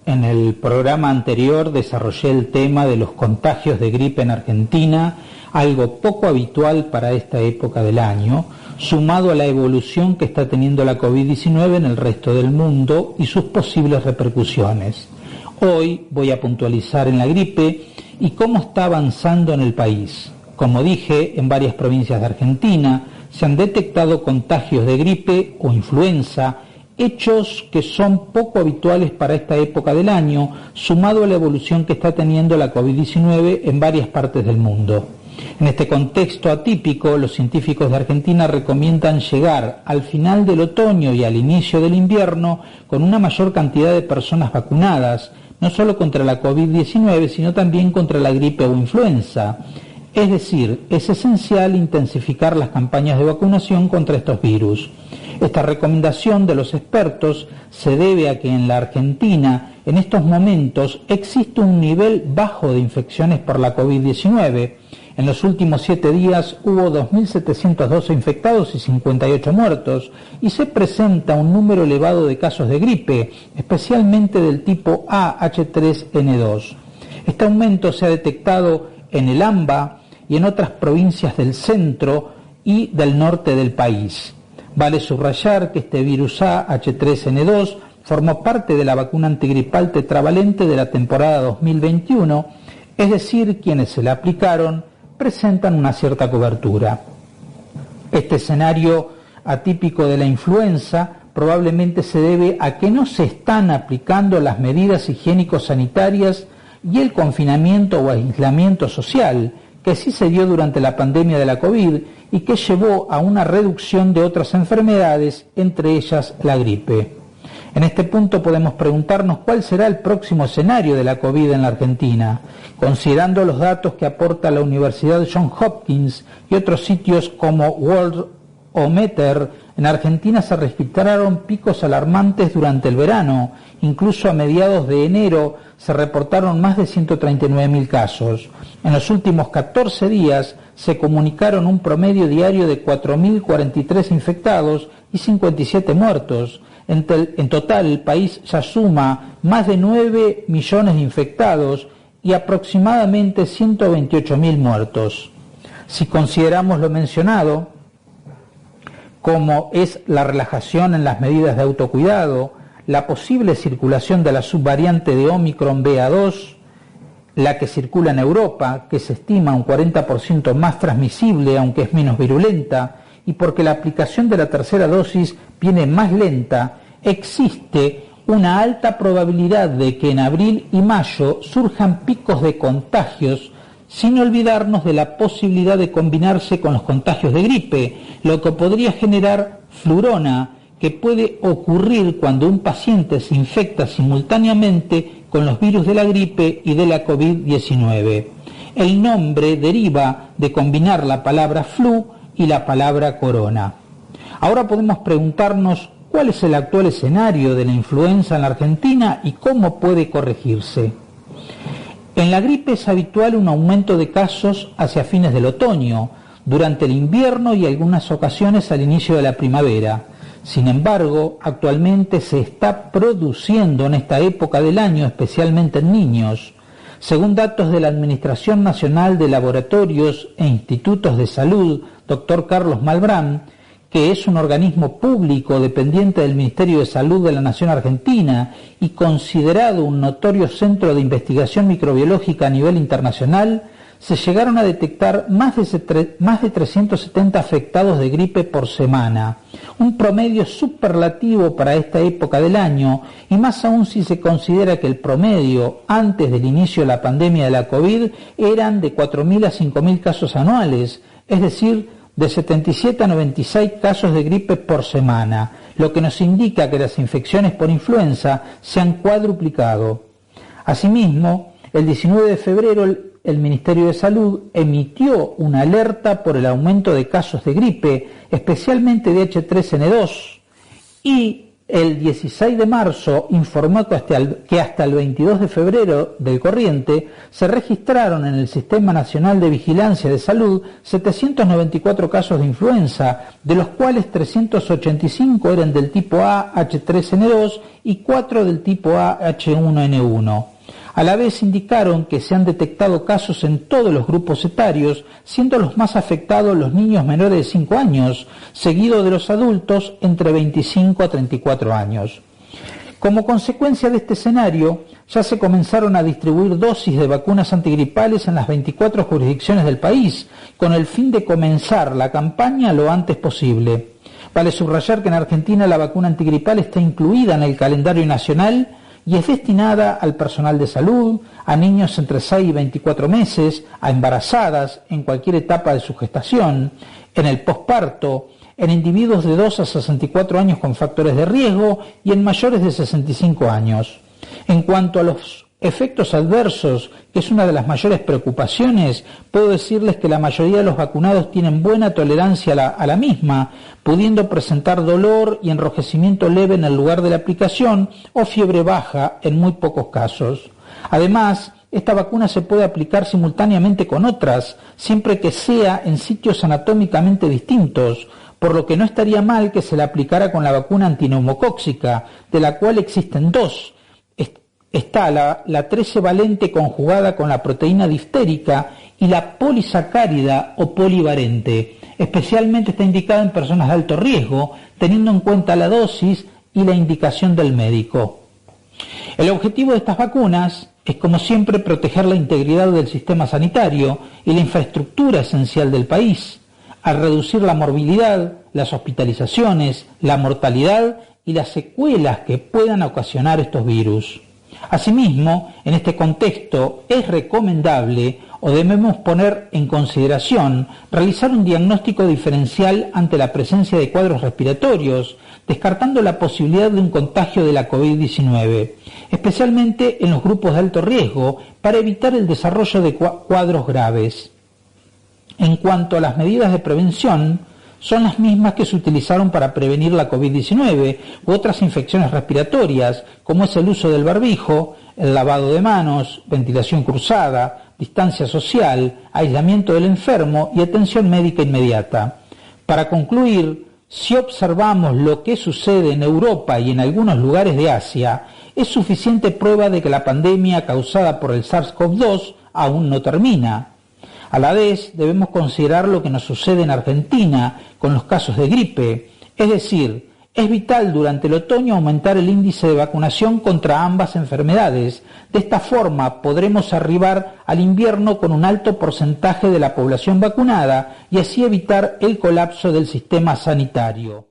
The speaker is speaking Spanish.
En el programa anterior desarrollé el tema de los contagios de gripe en Argentina, algo poco habitual para esta época del año, sumado a la evolución que está teniendo la COVID-19 en el resto del mundo y sus posibles repercusiones. Hoy voy a puntualizar en la gripe y cómo está avanzando en el país. Como dije, en varias provincias de Argentina se han detectado contagios de gripe o influenza, hechos que son poco habituales para esta época del año, sumado a la evolución que está teniendo la COVID-19 en varias partes del mundo. En este contexto atípico, los científicos de Argentina recomiendan llegar al final del otoño y al inicio del invierno con una mayor cantidad de personas vacunadas, no solo contra la COVID-19, sino también contra la gripe o influenza. Es decir, es esencial intensificar las campañas de vacunación contra estos virus. Esta recomendación de los expertos se debe a que en la Argentina, en estos momentos, existe un nivel bajo de infecciones por la COVID-19. En los últimos 7 días hubo 2.712 infectados y 58 muertos, y se presenta un número elevado de casos de gripe, especialmente del tipo A-H3N2. Este aumento se ha detectado en el AMBA y en otras provincias del centro y del norte del país. Vale subrayar que este virus A-H3N2 formó parte de la vacuna antigripal tetravalente de la temporada 2021, es decir, quienes se la aplicaron presentan una cierta cobertura. Este escenario atípico de la influenza probablemente se debe a que no se están aplicando las medidas higiénico-sanitarias y el confinamiento o aislamiento social, que sí se dio durante la pandemia de la COVID y que llevó a una reducción de otras enfermedades, entre ellas la gripe. En este punto podemos preguntarnos cuál será el próximo escenario de la COVID en la Argentina, considerando los datos que aporta la Universidad Johns Hopkins y otros sitios como Worldometer. En Argentina se registraron picos alarmantes durante el verano, incluso a mediados de enero se reportaron más de 139.000 casos. En los últimos 14 días se comunicaron un promedio diario de 4.043 infectados y 57 muertos. En total, el país ya suma más de 9 millones de infectados y aproximadamente 128.000 muertos. Si consideramos lo mencionado, como es la relajación en las medidas de autocuidado, la posible circulación de la subvariante de Omicron BA2, la que circula en Europa, que se estima un 40% más transmisible, aunque es menos virulenta, y porque la aplicación de la tercera dosis viene más lenta, existe una alta probabilidad de que en abril y mayo surjan picos de contagios, sin olvidarnos de la posibilidad de combinarse con los contagios de gripe, lo que podría generar flurona, que puede ocurrir cuando un paciente se infecta simultáneamente con los virus de la gripe y de la COVID-19. El nombre deriva de combinar la palabra flu y la palabra corona. Ahora podemos preguntarnos cuál es el actual escenario de la influenza en la Argentina y cómo puede corregirse. En la gripe es habitual un aumento de casos hacia fines del otoño, durante el invierno y algunas ocasiones al inicio de la primavera. Sin embargo, actualmente se está produciendo en esta época del año, especialmente en niños. Según datos de la Administración Nacional de Laboratorios e Institutos de Salud, Dr. Carlos Malbrán, que es un organismo público dependiente del Ministerio de Salud de la Nación Argentina y considerado un notorio centro de investigación microbiológica a nivel internacional, se llegaron a detectar más de 370 afectados de gripe por semana, un promedio superlativo para esta época del año, y más aún si se considera que el promedio antes del inicio de la pandemia de la COVID eran de 4.000 a 5.000 casos anuales, es decir, de 77 a 96 casos de gripe por semana, lo que nos indica que las infecciones por influenza se han cuadruplicado. Asimismo, el 19 de febrero el Ministerio de Salud emitió una alerta por el aumento de casos de gripe, especialmente de H3N2, y el 16 de marzo informó que hasta el 22 de febrero del corriente se registraron en el Sistema Nacional de Vigilancia de Salud 794 casos de influenza, de los cuales 385 eran del tipo A H3N2 y 4 del tipo A H1N1. A la vez indicaron que se han detectado casos en todos los grupos etarios, siendo los más afectados los niños menores de 5 años, seguido de los adultos entre 25 a 34 años. Como consecuencia de este escenario, ya se comenzaron a distribuir dosis de vacunas antigripales en las 24 jurisdicciones del país, con el fin de comenzar la campaña lo antes posible. Vale subrayar que en Argentina la vacuna antigripal está incluida en el calendario nacional y es destinada al personal de salud, a niños entre 6 y 24 meses, a embarazadas en cualquier etapa de su gestación, en el posparto, en individuos de 2 a 64 años con factores de riesgo y en mayores de 65 años. En cuanto a los efectos adversos, que es una de las mayores preocupaciones, puedo decirles que la mayoría de los vacunados tienen buena tolerancia a la misma, pudiendo presentar dolor y enrojecimiento leve en el lugar de la aplicación o fiebre baja en muy pocos casos. Además, esta vacuna se puede aplicar simultáneamente con otras, siempre que sea en sitios anatómicamente distintos, por lo que no estaría mal que se la aplicara con la vacuna antineumocóxica, de la cual existen dos. Está la 13 valente conjugada con la proteína diftérica y la polisacárida o polivalente. Especialmente está indicada en personas de alto riesgo, teniendo en cuenta la dosis y la indicación del médico. El objetivo de estas vacunas es, como siempre, proteger la integridad del sistema sanitario y la infraestructura esencial del país, al reducir la morbilidad, las hospitalizaciones, la mortalidad y las secuelas que puedan ocasionar estos virus. Asimismo, en este contexto es recomendable o debemos poner en consideración realizar un diagnóstico diferencial ante la presencia de cuadros respiratorios, descartando la posibilidad de un contagio de la COVID-19, especialmente en los grupos de alto riesgo, para evitar el desarrollo de cuadros graves. En cuanto a las medidas de prevención, son las mismas que se utilizaron para prevenir la COVID-19 u otras infecciones respiratorias, como es el uso del barbijo, el lavado de manos, ventilación cruzada, distancia social, aislamiento del enfermo y atención médica inmediata. Para concluir, si observamos lo que sucede en Europa y en algunos lugares de Asia, es suficiente prueba de que la pandemia causada por el SARS-CoV-2 aún no termina. A la vez, debemos considerar lo que nos sucede en Argentina con los casos de gripe, es decir, es vital durante el otoño aumentar el índice de vacunación contra ambas enfermedades. De esta forma podremos arribar al invierno con un alto porcentaje de la población vacunada y así evitar el colapso del sistema sanitario.